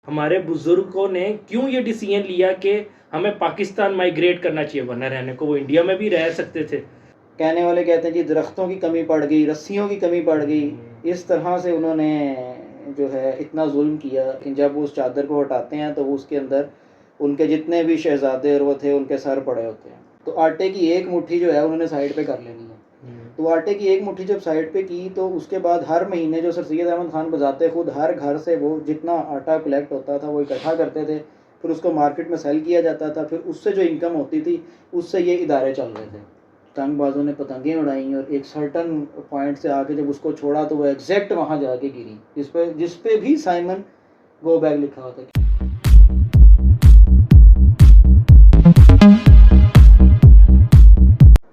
हमारे बुजुर्गों ने क्यों ये डिसीजन लिया कि हमें पाकिस्तान माइग्रेट करना चाहिए, वरना रहने को वो इंडिया में भी रह सकते थे। कहने वाले कहते हैं जी दरख्तों की कमी पड़ गई, रस्सियों की कमी पड़ गई। इस तरह से उन्होंने जो है इतना जुल्म किया कि जब वो उस चादर को हटाते हैं तो वो उसके अंदर उनके जितने भी शहजादे और वो थे उनके सर पड़े होते हैं। तो आटे की एक मुट्ठी जो है उन्होंने साइड पे कर लेनी है। तो आटे की एक मुट्ठी जब साइड पे की तो उसके बाद हर महीने जो सर सैयद अहमद खान बजाते खुद हर घर से वो जितना आटा कलेक्ट होता था वो इकट्ठा करते थे, फिर उसको मार्केट में सेल किया जाता था, फिर उससे जो इनकम होती थी उससे ये इदारे चल रहे थे। पतंगबाजों ने पतंगें उड़ाई और एक सर्टन पॉइंट से आके जब उसको छोड़ा तो वो एग्जैक्ट वहाँ जाके गिरी जिस पे भी साइमन गो बैक लिखा होता है।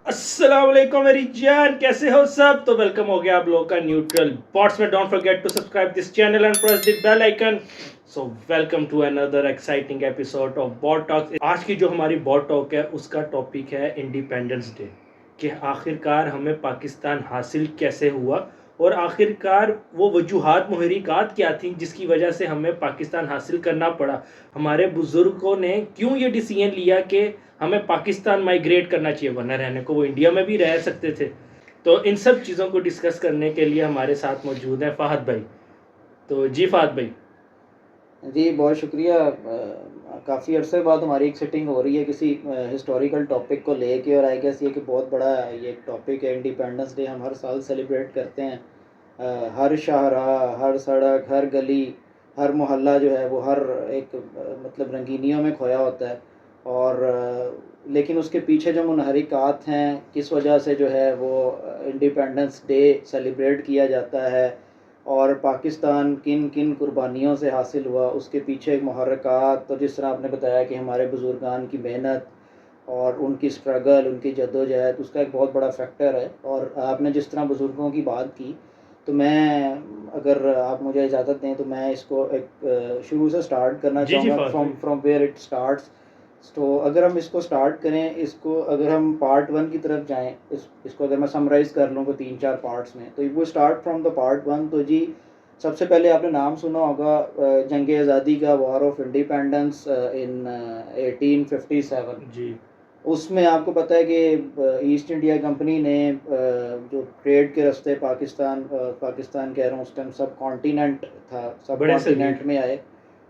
अस्सलाम वालेकुम मेरी जान, कैसे हो सब। तो वेलकम हो गया आप लोगों का न्यूट्रल बॉट्स में। Don't forget to subscribe this channel and press the bell icon. So welcome to another exciting episode of bot talk. आज की जो हमारी बॉट टॉक है उसका टॉपिक है इंडिपेंडेंस डे, कि आखिरकार हमें पाकिस्तान हासिल कैसे हुआ और आखिरकार वो वजूहात मुहरिकात क्या थी जिसकी वजह से हमें पाकिस्तान हासिल करना पड़ा। हमारे बुजुर्गों ने क्यों ये डिसीजन लिया कि हमें पाकिस्तान माइग्रेट करना चाहिए, वरना रहने को वो इंडिया में भी रह सकते थे। तो इन सब चीज़ों को डिस्कस करने के लिए हमारे साथ मौजूद हैं फ़हद भाई। तो जी फ़हद भाई। जी बहुत शुक्रिया। काफ़ी अरसे बाद हमारी एक सिटिंग हो रही है किसी हिस्टोरिकल टॉपिक को लेके, और आई गेस ये कि बहुत बड़ा ये टॉपिक है। इंडिपेंडेंस डे हम हर साल सेलिब्रेट करते हैं। हर शाहराह, हर सड़क, हर गली, हर मोहल्ला जो है वो हर एक मतलब रंगीनियों में खोया होता है। और लेकिन उसके पीछे जो मुनहरिकात हैं किस वजह से जो है वो इंडिपेंडेंस डे सेलिब्रेट किया जाता है और पाकिस्तान किन किन कुर्बानियों से हासिल हुआ, उसके पीछे एक मुहर्रिकात। तो जिस तरह आपने बताया कि हमारे बुज़ुर्गान की मेहनत और उनकी स्ट्रगल, उनकी जद्दोजहद, उसका एक बहुत बड़ा फैक्टर है। और आपने जिस तरह बुज़ुर्गों की बात की, तो मैं, अगर आप मुझे इजाज़त दें तो मैं इसको एक शुरू से स्टार्ट करना जी जी चाहूँगा, फ़हद फ्रॉम भाई। From where it starts. तो अगर हम इसको स्टार्ट करें, इसको अगर हम पार्ट वन की तरफ जाएं, इसको अगर मैं समराइज़ कर लूँ को 3-4 पार्ट्स में, तो वो start from the part one. तो जी सबसे पहले आपने नाम सुना होगा जंग आज़ादी का, वॉर ऑफ इंडिपेंडेंस इन 1857। जी उसमें आपको पता है कि ईस्ट इंडिया कंपनी ने जो ट्रेड के रास्ते पाकिस्तान कह रहा हूँ, उस टाइम सब कॉन्टिनेंट था, सब बड़े कॉन्टिनेंट सगीर। में आए।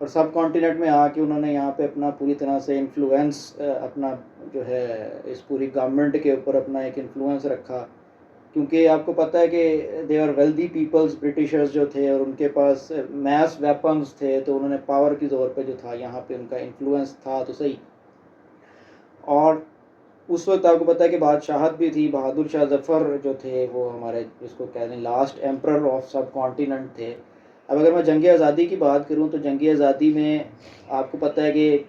और सब कॉन्टिनेंट में आके उन्होंने यहाँ पे अपना पूरी तरह से इन्फ्लुएंस, अपना जो है इस पूरी गवर्नमेंट के ऊपर अपना एक इन्फ्लुएंस रखा। क्योंकि आपको पता है कि they are wealthy peoples, Britishers जो थे, और उनके पास मैस वेपन्स थे, तो उन्होंने पावर की ज़ोर पे जो था यहाँ पे उनका इन्फ्लुएंस था तो सही। और उस वक्त आपको पता है कि बादशाहत भी थी। बहादुर शाह जफ़र जो थे वो हमारे जिसको कह रहे हैं लास्ट एम्परर ऑफ सब कॉन्टिनेंट थे। अब अगर मैं जंग आज़ादी की बात करूं तो जंग आज़ादी में आपको पता है कि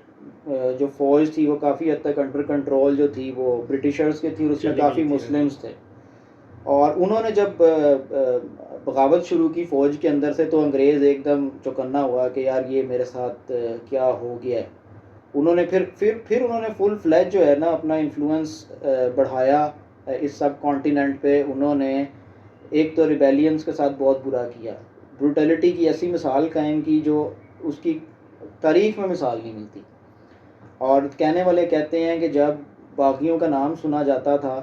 जो फ़ौज थी वो काफ़ी हद तक अंडर कंट्रोल जो थी वो ब्रिटिशर्स की थी, और उसमें चली गई काफ़ी थी, हाँ जी। मुस्लिम्स थे। और उन्होंने जब बगावत शुरू की फ़ौज के अंदर से, तो अंग्रेज़ एकदम चौकन्ना हुआ कि यार ये मेरे साथ क्या हो गया है। उन्होंने फिर उन्होंने फुल फ्लैज जो है ना अपना इन्फ्लुएंस बढ़ाया इस सब कॉन्टिनेंट पे। उन्होंने एक तो रिबेलियंस के साथ बहुत बुरा किया, ब्रूटलिटी की ऐसी मिसाल कायम की जो उसकी तारीख में मिसाल नहीं मिलती। और कहने वाले कहते हैं कि जब बागियों का नाम सुना जाता था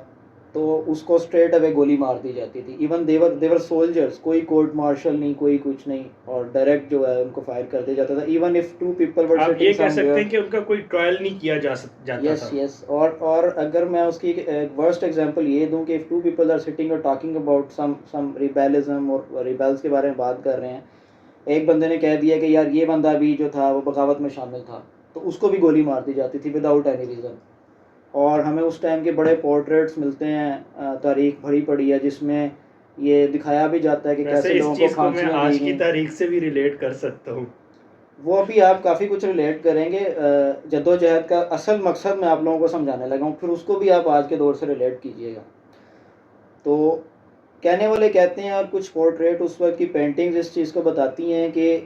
तो उसको स्ट्रेट अवे गोली मार दी जाती थी। इवन देवर सोल्जर्स, कोई कोर्ट मार्शल नहीं, कोई कुछ नहीं, और डायरेक्ट जो है उनको फायर कर दिया जाता था। Even if two people were आप सिटिंग ये कह सकते समवेयर। हैं कि उनका कोई ट्रायल नहीं किया जाता यस था। यस। और अगर मैं उसकी एक वर्स्ट एग्जांपल ये दूं कि if two people are sitting और टॉकिंग अबाउट सम रिबेलिज्म और रिबेल्स के बारे में बात कर रहे हैं, एक बंदे ने कह दिया कि यार ये बंदा भी जो था वो बगावत में शामिल था, तो उसको भी गोली मार दी जाती थी विदाउट एनी रीज़न। और हमें उस टाइम के बड़े पोर्ट्रेट्स मिलते हैं, तारीख भरी पड़ी है जिसमें ये दिखाया भी जाता है कि वैसे कैसे इस लोगों को चीज़ को मैं फांसियाँ दी आज की गई। तारीख से भी रिलेट कर सकता हूँ। वो अभी आप काफ़ी कुछ रिलेट करेंगे। जद्दोजहद का असल मकसद मैं आप लोगों को समझाने लगा हूँ, फिर उसको भी आप आज के दौर से रिलेट कीजिएगा। तो कहने वाले कहते हैं, और कुछ पोर्ट्रेट उस वक्त की पेंटिंग्स इस चीज़ को बताती हैं कि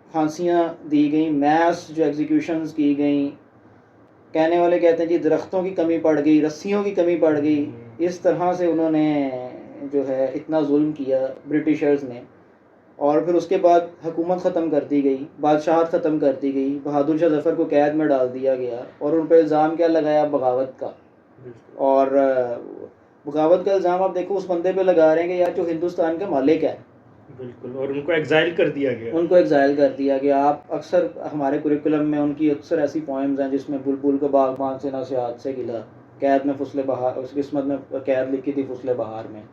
फांसियाँ दी गई, मैस जो एग्जीक्यूशंस की गई। कहने वाले कहते हैं जी दरख्तों की कमी पड़ गई, रस्सियों की कमी पड़ गई। इस तरह से उन्होंने जो है इतना जुल्म किया ब्रिटिशर्स ने। और फिर उसके बाद हुकूमत ख़त्म कर दी गई, बादशाहत ख़त्म कर दी गई, बहादुर शाह ज़फ़र को कैद में डाल दिया गया और उन पर इल्ज़ाम क्या लगाया, बगावत का। और बगावत का इल्ज़ाम आप देखो उस बंदे पे लगा रहे हैं कि यार जो हिंदुस्तान का मालिक है, बिल्कुल, और उनको एग्जाइल कर दिया गया। उनको एग्जाइल कर दिया गया। आप अक्सर हमारे कुरिकुलम में उनकी अक्सर ऐसी पोएम्स हैं जिसमें बुलबुल को बागबान से नसीहत से गिला, कैद में फुसले बहार, उस किस्मत में कैद लिखी थी फुसले बहार में।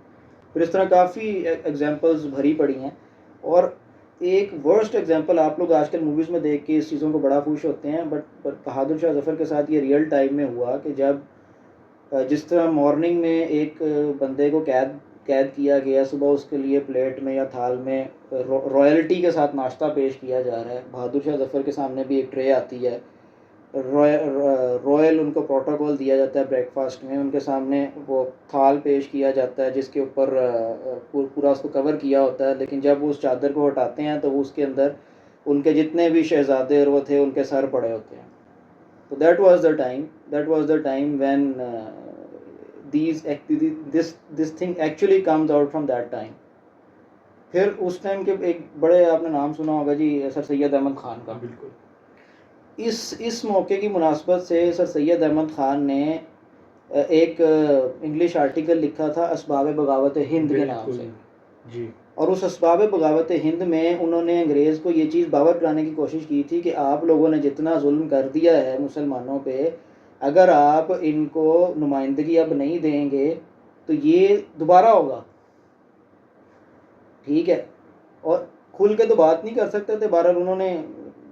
फिर इस तरह काफ़ी एग्जांपल्स भरी पड़ी हैं। और एक वर्स्ट एग्जांपल आप लोग आजकल मूवीज़ में देख के इस चीज़ों को बड़ा खुश होते हैं, बट बहादुर शाह ज़फ़र के साथ ये रियल टाइम में हुआ कि जब जिस तरह मॉर्निंग में एक बंदे को कैद किया गया, सुबह उसके लिए प्लेट में या थाल में रॉयल्टी के साथ नाश्ता पेश किया जा रहा है, बहादुर शाह ज़फ़र के सामने भी एक ट्रे आती है, रॉयल उनको प्रोटोकॉल दिया जाता है ब्रेकफास्ट में, उनके सामने वो थाल पेश किया जाता है जिसके ऊपर पूरा उसको कवर किया होता है, लेकिन जब वो उस चादर को हटाते हैं तो उसके अंदर उनके जितने भी शहज़ादे और वो थे उनके सर पड़े होते हैं। तो that was the time when this thing actually comes out from that time. फिर उस टाइम के एक बड़े, आपने नाम सुना होगा जी, सर सैयद अहमद ख़ान का। बिल्कुल। इस मौके की मुनासबत से सर सैयद अहमद ख़ान ने एक इंग्लिश आर्टिकल लिखा था असबाब बगावत हिंद के नाम से जी। और उस असबाब बगावत हिंद में उन्होंने अंग्रेज़ को ये चीज़ बावर कराने की कोशिश की थी कि आप लोगों ने जितना जुल्म कर दिया है मुसलमानों पे, अगर आप इनको नुमाइंदगी अब नहीं देंगे तो ये दोबारा होगा, ठीक है। और खुल के तो बात नहीं कर सकते थे, बहरहाल उन्होंने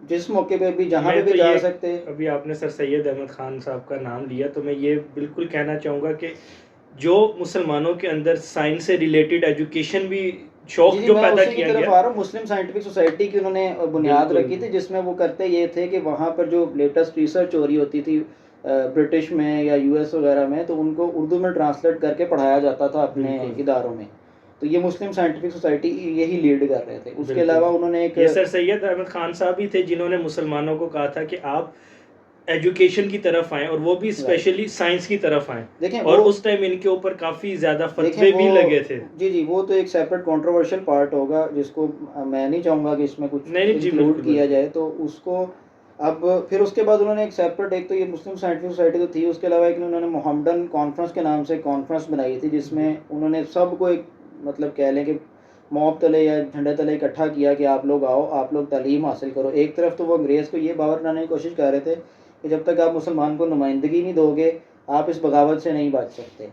जिस मौके पे भी जहाँ पे भी जा सकते। अभी आपने सर सैयद अहमद ख़ान साहब का नाम लिया तो मैं ये बिल्कुल कहना चाहूँगा कि जो मुसलमानों के अंदर साइंस से रिलेटेड एजुकेशन भी शौक जो पैदा किया गया, मुस्लिम साइंटिफिक सोसाइटी की उन्होंने बुनियाद रखी थी, जिसमें वो करते ये थे कि वहाँ पर जो लेटेस्ट रिसर्च हो रही होती थी ब्रिटिश में या यूएस वगैरह में, तो उनको उर्दू में ट्रांसलेट करके पढ़ाया जाता था अपने इदारों में। तो ये मुस्लिम साइंटिफिक सोसाइटी यही लीड कर रहे थे। उसके अलावा उन्होंने एक, ये सर सैयद अहमद ख़ान साहब ही थे जिन्होंने मुसलमानों को कहा था कि आप एजुकेशन की तरफ आएं, और वो भी स्पेशली साइंस की तरफ आएं। देखें, और उस टाइम इनके ऊपर काफ़ी ज़्यादा फतवे भी लगे थे। जी, वो तो एक सेपरेट कंट्रोवर्शियल पार्ट होगा जिसको मैं नहीं चाहूँगा कि इसमें कुछ इंक्लूड किया जाए, तो उसको अब फिर उसके बाद उन्होंने एक सेपरेट, एक तो ये मुस्लिम साइंटिफिक सोसाइटी तो थी, उसके अलावा एक उन्होंने मोहम्मदन कॉन्फ्रेंस के नाम से कॉन्फ्रेंस बनाई थी, जिसमें उन्होंने सबको एक, मतलब कह लें कि मॉब तले या झंडे तले इकट्ठा किया कि आप लोग आओ, आप लोग तालीम हासिल करो। एक तरफ तो वो अंग्रेज़ को ये बावर कराने की कोशिश कर रहे थे कि जब तक आप मुसलमान को नुमाइंदगी नहीं दोगे आप इस बगावत से नहीं बच सकते,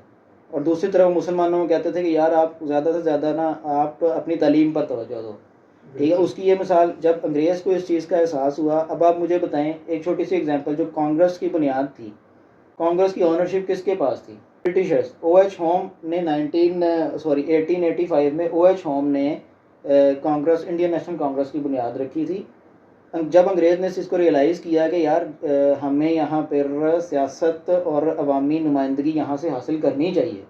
और दूसरी तरफ मुसलमानों को कहते थे कि यार आप ज़्यादा से ज़्यादा ना आप अपनी तालीम पर तवज्जो दो, ठीक है। उसकी ये मिसाल, जब अंग्रेज़ को इस चीज़ का एहसास हुआ, अब आप मुझे बताएं एक छोटी सी एग्जांपल, जो कांग्रेस की बुनियाद थी, कांग्रेस की ओनरशिप किसके पास थी? ब्रिटिशर्स। OH होम ने 1885 में OH होम ने कांग्रेस, इंडियन नेशनल कांग्रेस की बुनियाद रखी थी। जब अंग्रेज़ ने इसको रियलाइज़ किया कि यार हमें यहाँ पर सियासत और अवामी नुमाइंदगी यहाँ से हासिल करनी चाहिए,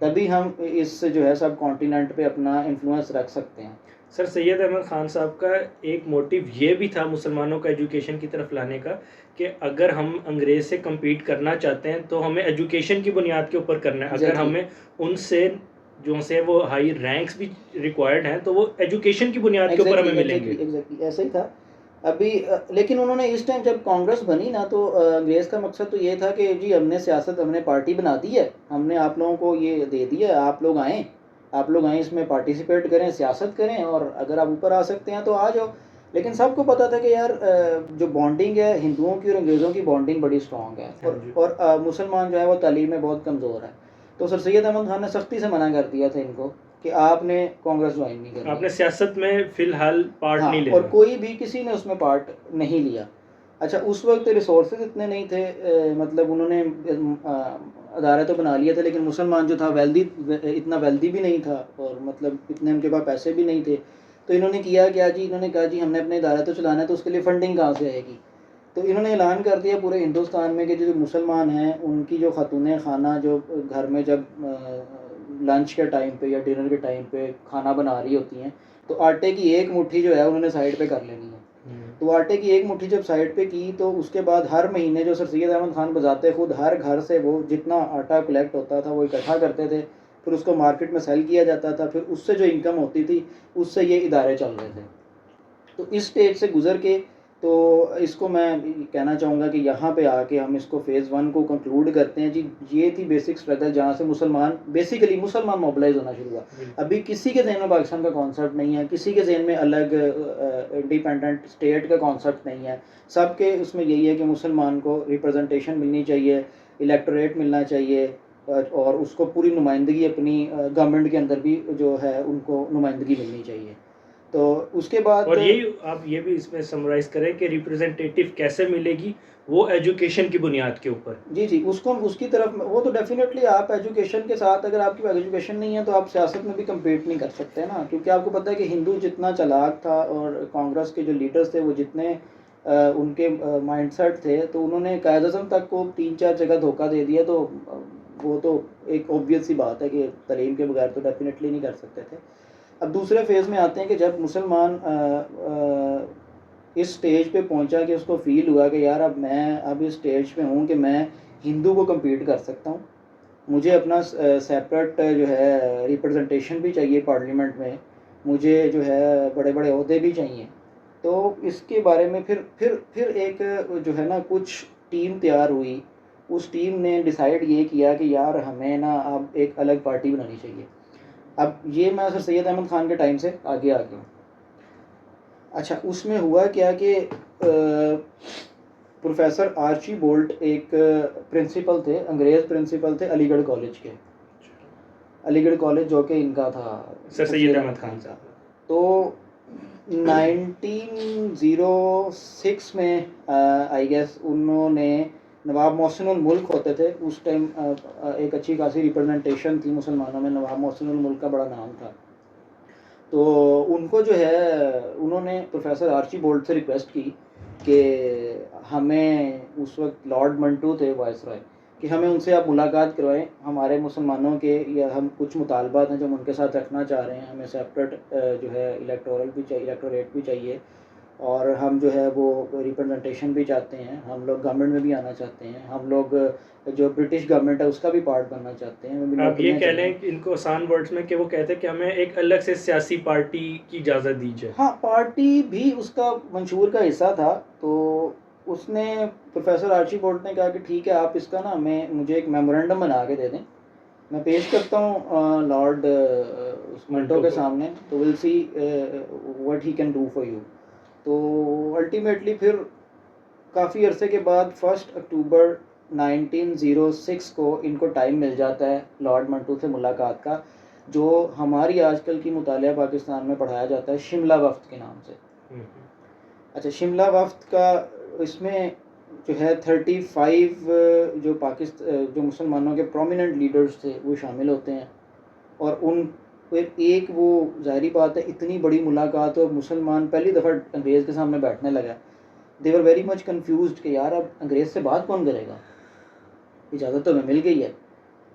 तभी हम इस जो है सब कॉन्टिनेंट पे अपना इन्फ्लुएंस रख सकते हैं। सर सैयद अहमद ख़ान साहब का एक मोटिव ये भी था मुसलमानों को एजुकेशन की तरफ लाने का कि अगर हम अंग्रेज़ से कम्पीट करना चाहते हैं तो हमें एजुकेशन की बुनियाद के ऊपर करना है। अगर हमें उनसे जो से वो हाई रैंक्स भी रिक्वायर्ड हैं तो वो एजुकेशन की बुनियाद के ऊपर हमें मिलेंगे। एग्जैक्टली ऐसा ही था। अभी लेकिन उन्होंने इस टाइम जब कांग्रेस बनी ना, तो अंग्रेज़ का मकसद तो ये था कि जी हमने सियासत, हमने पार्टी बना दी है, हमने आप लोगों को ये दे दिया है, आप लोग आएँ इसमें पार्टिसिपेट करें, सियासत करें, और अगर आप ऊपर आ सकते हैं तो आ जाओ। लेकिन सबको पता था कि यार जो बॉन्डिंग है हिंदुओं की और अंग्रेज़ों की बॉन्डिंग बड़ी स्ट्रॉन्ग है, और मुसलमान जो है वो तालीम में बहुत कमज़ोर है। तो सर सैयद अहमद ख़ान ने सख्ती से मना कर दिया था इनको कि आपने कांग्रेस ज्वाइन नहीं करनी, आपने सियासत में फ़िलहाल पार्ट नहीं लेना, और कोई भी किसी ने उसमें पार्ट नहीं लिया। अच्छा, उस वक्त रिसोर्सेज इतने नहीं थे, मतलब उन्होंने अदारे तो बना लिए थे, लेकिन मुसलमान जो था इतना वेल्दी भी नहीं था, और मतलब इतने उनके पास पैसे भी नहीं थे। तो इन्होंने किया क्या जी, इन्होंने कहा जी हमने अपने इदारे तो चलाना है, तो उसके लिए फ़ंडिंग कहाँ से आएगी। तो इन्होंने ऐलान कर दिया पूरे हिंदुस्तान में कि जो मुसलमान हैं उनकी जो खातून खाना जो घर में जब लंच के टाइम पे या डिनर के टाइम पे खाना बना रही होती हैं, तो आटे की एक मुट्ठी जो है उन्होंने साइड पे कर लेनी है। तो आटे की एक मुट्ठी जब साइड पे की, तो उसके बाद हर महीने जो सर सैयद अहमद ख़ान बजाते खुद हर घर से वो जितना आटा कलेक्ट होता था वो इकट्ठा करते थे, फिर उसको मार्केट में सेल किया जाता था, फिर उससे जो इनकम होती थी उससे ये इदारे चल रहे थे। तो इस स्टेज से गुजर के तो इसको मैं कहना चाहूँगा कि यहाँ पे आके हम इसको फ़ेज़ 1 को कंक्लूड करते हैं जी। ये थी बेसिक स्ट्रगल जहाँ से बेसिकली मुसलमान मोबिलाइज होना शुरू हुआ। अभी किसी के जहन में पाकिस्तान का कॉन्सेप्ट नहीं है, किसी के जहन में अलग इंडिपेंडेंट स्टेट का कॉन्सेप्ट नहीं है। सबके उसमें यही है कि मुसलमान को रिप्रेजेंटेशन मिलनी चाहिए, इलेक्टोरेट मिलना चाहिए, और उसको पूरी नुमाइंदगी अपनी गवर्नमेंट के अंदर भी जो है उनको नुमाइंदगी मिलनी चाहिए। तो उसके बाद और यही आप ये भी इसमें समराइज करें कि रिप्रेजेंटेटिव कैसे मिलेगी, वो एजुकेशन की बुनियाद के ऊपर। जी उसको उसकी तरफ वो तो डेफिनेटली आप एजुकेशन के साथ, अगर आपकी एजुकेशन नहीं है तो आप सियासत में भी कम्पीट नहीं कर सकते ना, क्योंकि आपको पता है कि हिंदू जितना चालाक था और कांग्रेस के जो लीडर्स थे वो जितने उनके माइंडसेट थे, तो उन्होंने कायद अज़म तक को 3-4 जगह धोखा दे दिया। तो वो तो एक ऑब्वियस सी बात है कि तालीम के बगैर तो डेफिनेटली नहीं कर सकते थे। अब दूसरे फेज़ में आते हैं कि जब मुसलमान इस स्टेज पे पहुंचा कि उसको फील हुआ कि यार अब इस स्टेज पे हूँ कि मैं हिंदू को कम्पीट कर सकता हूँ, मुझे अपना सेपरेट जो है रिप्रेजेंटेशन भी चाहिए पार्लियामेंट में, मुझे जो है बड़े बड़े ओहदे भी चाहिए। तो इसके बारे में फिर एक जो है ना कुछ टीम तैयार हुई। उस टीम ने डिसाइड ये किया कि यार हमें ना अब एक अलग पार्टी बनानी चाहिए। अब ये मैं सर सैयद अहमद ख़ान के टाइम से आगे आ गया हूँ। अच्छा, उसमें हुआ क्या कि प्रोफेसर आर्ची बोल्ट एक प्रिंसिपल थे, अंग्रेज़ प्रिंसिपल थे अलीगढ़ कॉलेज के। अलीगढ़ कॉलेज जो कि इनका था सर सैयद अहमद खान साहब। तो 1906 में आई गेस उन्होंने, नवाब मोहसिनुल मुल्क होते थे उस टाइम, एक अच्छी खासी रिप्रेजेंटेशन थी मुसलमानों में, नवाब मोहसिनुल मुल्क का बड़ा नाम था। तो उनको जो है उन्होंने प्रोफेसर आर्ची बोल्ट से रिक्वेस्ट की कि हमें, उस वक्त लॉर्ड मंटू थे वायसराय, कि हमें उनसे आप मुलाकात करवाएं, हमारे मुसलमानों के या हम कुछ मुतालबात हैं जो हम उनके साथ रखना चाह रहे हैं, हमें सेपरेट जो है इलेक्टोरेट भी चाहिए, और हम जो है वो रिप्रेजेंटेशन भी चाहते हैं, हम लोग गवर्नमेंट में भी आना चाहते हैं, हम लोग जो ब्रिटिश गवर्नमेंट है उसका भी पार्ट बनना चाहते हैं। आप ये कह लें कि इनको आसान वर्ड्स में कि वो कहते हैं कि हमें एक अलग से सियासी पार्टी की इजाज़त दीजिए। हाँ, पार्टी भी उसका मंशूर का हिस्सा था। तो उसने, प्रोफेसर आर्ची बोल्ट ने कहा कि ठीक है, आप इसका ना मुझे एक मेमोरेंडम बना के दे दें, मैं पेश करता हूँ लॉर्ड मंटो के सामने, तो will see what he can do for you. तो अल्टीमेटली फिर काफ़ी अरसे के बाद 1 अक्टूबर 1906 को इनको टाइम मिल जाता है लॉर्ड मंटो से मुलाकात का, जो हमारी आजकल की मुतालिया पाकिस्तान में पढ़ाया जाता है शिमला वफ्द के नाम से। अच्छा, शिमला वफ्द का इसमें जो है 35 जो मुसलमानों के प्रोमिनेंट लीडर्स थे वो शामिल होते हैं। और उन फिर एक वो, ज़ाहिरी बात है इतनी बड़ी मुलाकात और मुसलमान पहली दफ़ा अंग्रेज़ के सामने बैठने लगा, दे वर वेरी मच कन्फ्यूज्ड कि यार अब अंग्रेज़ से बात कौन करेगा, इजाज़त तो हमें मिल गई है।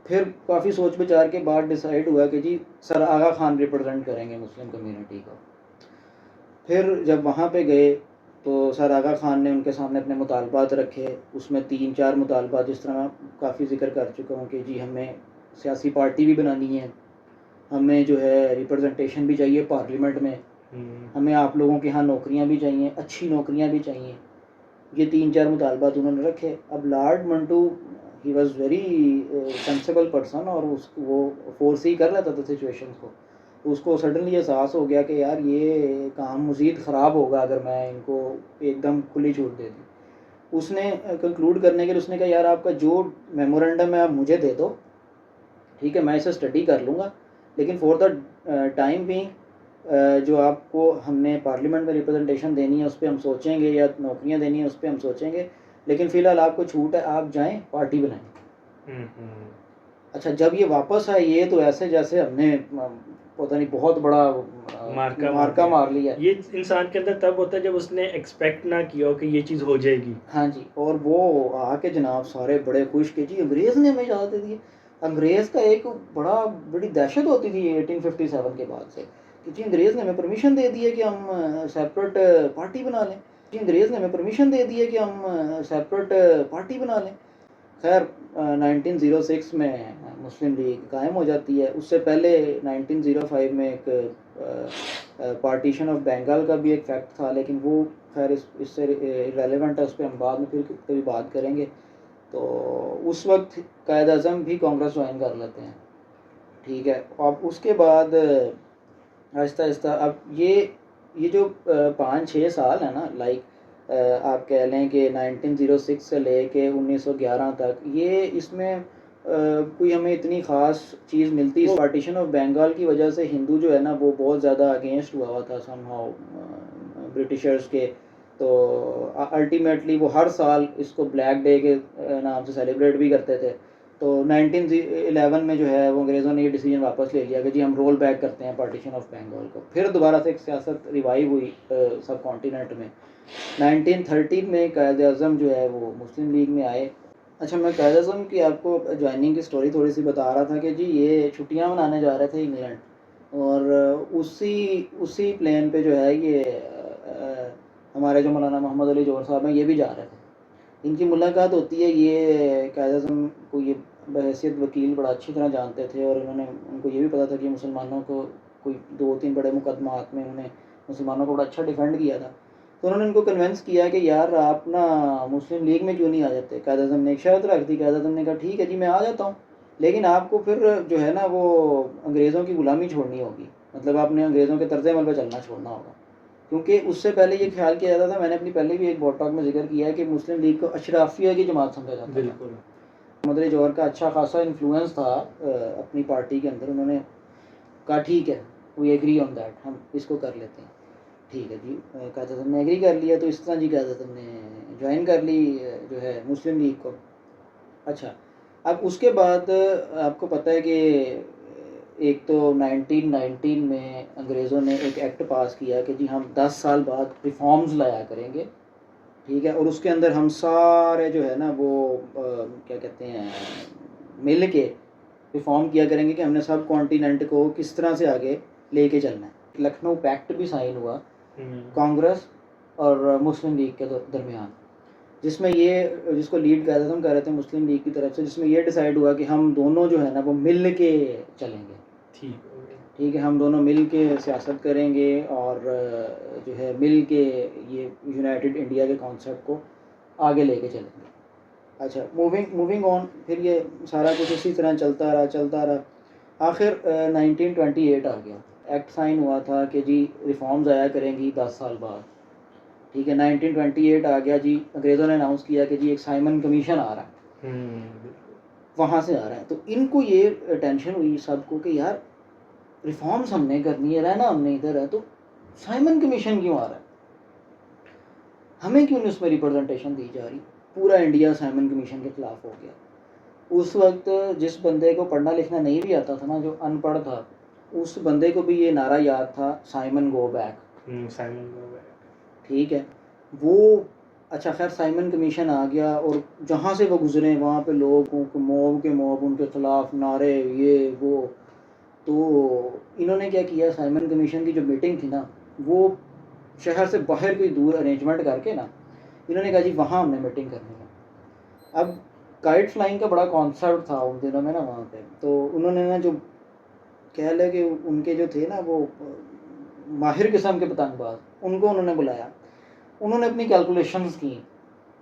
फिर काफ़ी सोच विचार के बाद डिसाइड हुआ कि जी सर आगा खान रिप्रेजेंट करेंगे मुस्लिम कम्युनिटी को। फिर जब वहाँ पे गए तो सर आगा खान ने उनके सामने अपने मुतालबात रखे। उसमें 3-4 मुतालबात, जिस तरह मैं काफ़ी ज़िक्र कर चुका हूँ कि जी हमें सियासी पार्टी भी बनानी है, हमें जो है रिप्रेजेंटेशन भी चाहिए पार्लियामेंट में, हमें आप लोगों के यहाँ नौकरियाँ भी चाहिए, अच्छी नौकरियाँ भी चाहिए। ये 3-4 मुतालबात उन्होंने रखे। अब Lord Mantu he was very sensible person, और वो फोर्स ही कर लेता था सिचुएशन को। तो उसको सडनली एहसास हो गया कि यार ये काम मज़ीद ख़राब होगा अगर मैं इनको एकदम खुली छूट दे दी। उसने कंक्लूड करने के लिए उसने कहा यार आपका जो मेमोरेंडम है आप मुझे दे दो, ठीक है, मैं इसे स्टडी कर लूँगा, लेकिन फॉर द टाइम भी जो आपको हमने पार्लियामेंट में रिप्रेजेंटेशन देनी है उस पर हम सोचेंगे, या नौकरियां देनी है उस पर हम सोचेंगे, लेकिन फ़िलहाल आपको छूट है, आप जाएं पार्टी बनाएं। अच्छा, जब ये वापस आए ये तो ऐसे जैसे हमने पता नहीं बहुत बड़ा मार्का मार लिया। ये इंसान के अंदर तब होता है जब उसने एक्सपेक्ट ना किया हो कि ये चीज़ हो जाएगी। हाँ जी, और वो आके जनाब सारे बड़े खुश कि जी अंग्रेज़ ने हमें इजाज़त दे दी। अंग्रेज़ का एक बड़ी दहशत होती थी 1857 के बाद से कि जी अंग्रेज़ ने हमें परमिशन दे दी है कि हम सेपरेट पार्टी बना लें, जी अंग्रेज़ ने हमें परमिशन दे दी है कि हम सेपरेट पार्टी बना लें। खैर 1906 में मुस्लिम लीग कायम हो जाती है। उससे पहले 1905 में एक पार्टीशन ऑफ बंगाल का भी एक फैक्ट था, लेकिन वो खैर इससे रेलेवेंट है, उस पर हम बाद में फिर कभी बात करेंगे। तो उस वक्त कायद अज़म भी कांग्रेस ज्वाइन कर लेते हैं, ठीक है। अब उसके बाद आहिस्ता आहिस्ता अब ये जो 5-6 साल है ना, लाइक आप कह लें कि 1906 से लेके 1911 तक, ये इसमें कोई हमें इतनी ख़ास चीज़ मिलती। पार्टीशन ऑफ बंगाल की वजह से हिंदू जो है ना वो बहुत ज़्यादा अगेंस्ट हुआ था समहाउ ब्रिटिशर्स के। तो अल्टीमेटली वो हर साल इसको ब्लैक डे के नाम से सेलिब्रेट भी करते थे। तो 1911 में जो है वो अंग्रेज़ों ने ये डिसीजन वापस ले लिया कि जी हम रोल बैक करते हैं पार्टीशन ऑफ बंगाल को। फिर दोबारा से एक सियासत रिवाइव हुई सब कॉन्टिनेंट में। 1913 में कायद अज़म जो है वो मुस्लिम लीग में आए। अच्छा, मैं कायद अज़म की आपको ज्वाइनिंग की स्टोरी थोड़ी सी बता रहा था कि जी ये छुट्टियां मनाने जा रहे थे इंग्लैंड, और उसी प्लेन पे जो है ये हमारे जो मौलाना मोहम्मद अली जौहर साहब हैं ये भी जा रहे थे। इनकी मुलाकात होती है। ये कायद अज़म को ये बहैसियत वकील बड़ा अच्छी तरह जानते थे, और उनको ये भी पता था कि मुसलमानों को कोई 2-3 बड़े मुकदमात में उन्होंने मुसलमानों को बड़ा अच्छा डिफेंड किया था। तो उन्होंने उनको कन्विंस किया कि यार आप ना मुस्लिम लीग में क्यों नहीं आ जाते। कायद अज़म ने एक शर्त रख दी। कायद अज़म ने कहा ठीक है जी मैं आ जाता हूँ, लेकिन आपको फिर जो है ना वो अंग्रेज़ों की ग़ुलामी छोड़नी होगी, मतलब आपने अंग्रेज़ों के तर्ज़ अमल पर चलना छोड़ना होगा। क्योंकि उससे पहले ये ख्याल किया जाता था, मैंने अपनी पहले भी एक बॉट टॉक में जिक्र किया है कि मुस्लिम लीग को अशराफिया की जमात समझा जाता था। बिल्कुल। मोहम्मद अली जौहर का अच्छा खासा इन्फ्लुएंस था अपनी पार्टी के अंदर। उन्होंने कहा ठीक है वी एग्री ऑन दैट, हम इसको कर लेते हैं। ठीक है जी, कायद अज़म ने एग्री कर लिया। तो इस तरह जी कायद अज़म ने ज्वाइन कर ली जो है मुस्लिम लीग को। अच्छा, अब उसके बाद आपको पता है कि एक तो 1919 में अंग्रेज़ों ने एक एक्ट पास किया कि जी हम 10 साल बाद रिफॉर्म्स लाया करेंगे, ठीक है। और उसके अंदर हम सारे जो है ना वो क्या कहते हैं मिल के रिफॉर्म किया करेंगे कि हमने सब कॉन्टिनेंट को किस तरह से आगे लेके चलना है। लखनऊ पैक्ट भी साइन हुआ कांग्रेस और मुस्लिम लीग के दरमियान, जिसमें ये जिसको लीड कायद अज़म कर रहे थे मुस्लिम लीग की तरफ से, जिसमें ये डिसाइड हुआ कि हम दोनों जो है ना वो मिल के चलेंगे। ठीक है, हम दोनों मिल के सियासत करेंगे और जो है मिल के ये यूनाइटेड इंडिया के कॉन्सेप्ट को आगे लेके चलेंगे। अच्छा, मूविंग ऑन, फिर ये सारा कुछ इसी तरह चलता रहा। आखिर 1928 आ गया। एक्ट साइन हुआ था कि जी रिफॉर्म्स आया करेंगी 10 साल बाद, ठीक है। 1928 आ गया जी, अंग्रेज़ों ने अनाउंस किया कि जी एक साइमन कमीशन आ रहा है, वहाँ से आ रहा है। तो इनको ये टेंशन हुई सबको कि यार रिफॉर्म्स हमने करनी है, रहना हमने इधर है, तो साइमन कमीशन क्यों आ रहा है, हमें क्यों नहीं उसमें रिप्रेजेंटेशन दी जा रही। पूरा इंडिया साइमन कमीशन के ख़िलाफ़ हो गया। उस वक्त जिस बंदे को पढ़ना लिखना नहीं भी आता था ना, जो अनपढ़ था, उस बंदे को भी ये नारा याद था, साइमन गो बैक। ठीक है, वो अच्छा खैर साइमन कमीशन आ गया, और जहाँ से वो गुजरे वहाँ पे लोगों को मॉब उनके ख़िलाफ़ नारे ये वो। तो इन्होंने क्या किया, साइमन कमीशन की जो मीटिंग थी ना वो शहर से बाहर कोई दूर अरेंजमेंट करके ना, इन्होंने कहा जी वहाँ हमने मीटिंग करनी है। अब काइट फ्लाइंग का बड़ा कॉन्सेप्ट था उन दिनों में ना वहाँ पे। तो उन्होंने ना जो कह लें कि उनके जो थे ना वो माहिर किस्म के पतंगबाज, उनको उन्होंने बुलाया। उन्होंने अपनी कैलकुलेशंस की।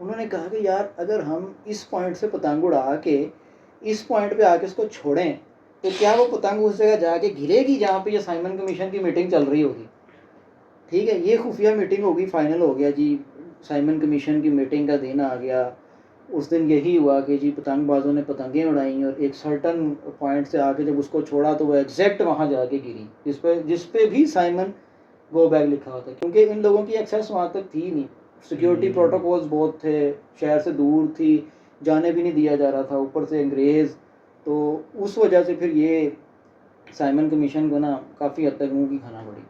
उन्होंने कहा कि यार अगर हम इस पॉइंट से पतंग उड़ा के इस पॉइंट पे आके इसको छोड़ें तो क्या वो पतंग उस जगह जाके गिरेगी जहाँ पे ये साइमन कमीशन की मीटिंग चल रही होगी। ठीक है, ये खुफिया मीटिंग होगी, फाइनल हो गया जी, साइमन कमीशन की मीटिंग का दिन आ गया। उस दिन यही हुआ कि जी पतंगबाजों ने पतंगें उड़ाई, और एक सर्टन पॉइंट से आके जब उसको छोड़ा तो वो एग्जैक्ट वहाँ जाके गिरी जिस पे भी साइमन गो बैक लिखा होता, क्योंकि इन लोगों की एक्सेस वहाँ तक थी नहीं। सिक्योरिटी प्रोटोकॉल्स बहुत थे, शहर से दूर थी, जाने भी नहीं दिया जा रहा था, ऊपर से अंग्रेज़। तो उस वजह से फिर ये साइमन कमीशन को ना काफ़ी हद तक मुँह की खाना पड़ी।